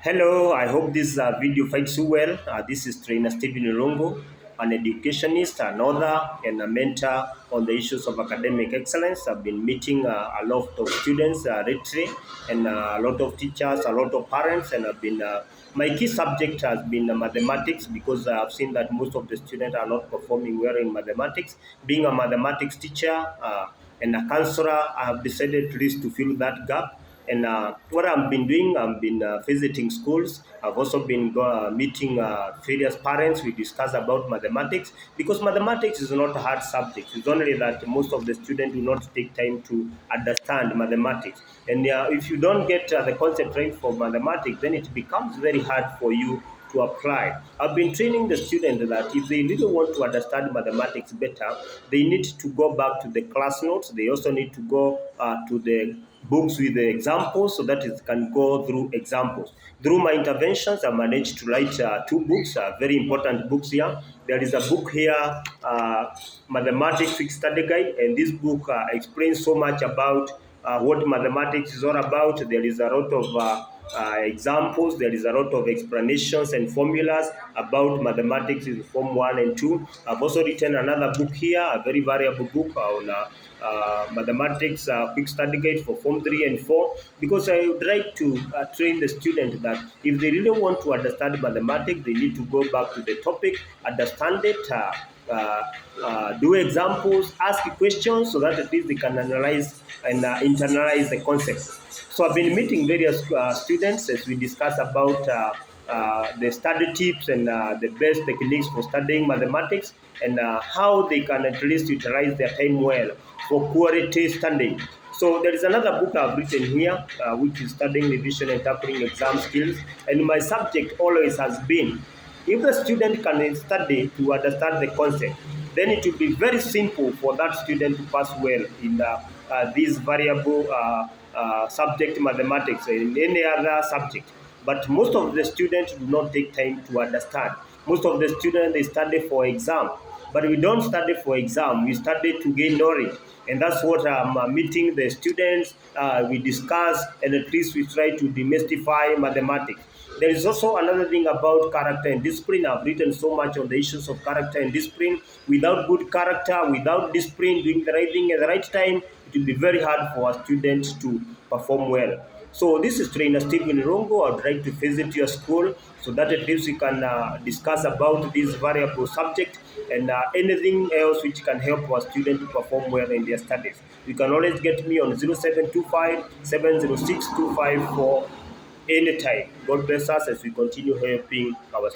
Hello, I hope this video finds you well. This is Trainer Stephen Rongo, an educationist, an author, and a mentor on the issues of academic excellence. I've been meeting a lot of students lately, and a lot of teachers, a lot of parents, and my key subject has been mathematics because I've seen that most of the students are not performing well in mathematics. Being a mathematics teacher and a counselor, I have decided at least to fill that gap. And what I've been doing, I've been visiting schools. I've also been meeting various parents. We discuss about mathematics because mathematics is not a hard subject. It's only that most of the students do not take time to understand mathematics. And if you don't get the concept right for mathematics, then it becomes very hard for you to apply. I've been training the students that if they really want to understand mathematics better, they need to go back to the class notes. They also need to go to the books with the examples so that it can go through examples. Through my interventions, I managed to write two books, very important books here. There is a book here, Mathematics Quick Study Guide, and this book explains so much about what mathematics is all about. There is a lot of examples, there is a lot of explanations and formulas about mathematics in Form 1 and 2. I've also written another book here, a very valuable book on mathematics quick study guide for Form 3 and 4, because I would like to train the student that if they really want to understand mathematics, they need to go back to the topic, understand it, do examples, ask questions so that at least they can analyze and internalize the concepts. So I've been meeting various students as we discuss about the study tips and the best techniques for studying mathematics and how they can at least utilize their time well for quality studying. So there is another book I've written here, which is Studying Revision and Tackling Exam Skills. And my subject always has been, if the student can study to understand the concept, then it will be very simple for that student to pass well in this variable subject mathematics or in any other subject. But most of the students do not take time to understand. Most of the students, they study for exam. But we don't study for exam, we study to gain knowledge. And that's what I'm meeting the students, we discuss, and at least we try to demystify mathematics. There is also another thing about character and discipline. I've written so much on the issues of character and discipline. Without good character, without discipline, doing the right thing at the right time, it will be very hard for our students to perform well. So this is Trainer Stephen Rongo. I'd like to visit your school so that at least we can discuss about this variable subject and anything else which can help our students to perform well in their studies. You can always get me on 0725 706 254 anytime. God bless us as we continue helping our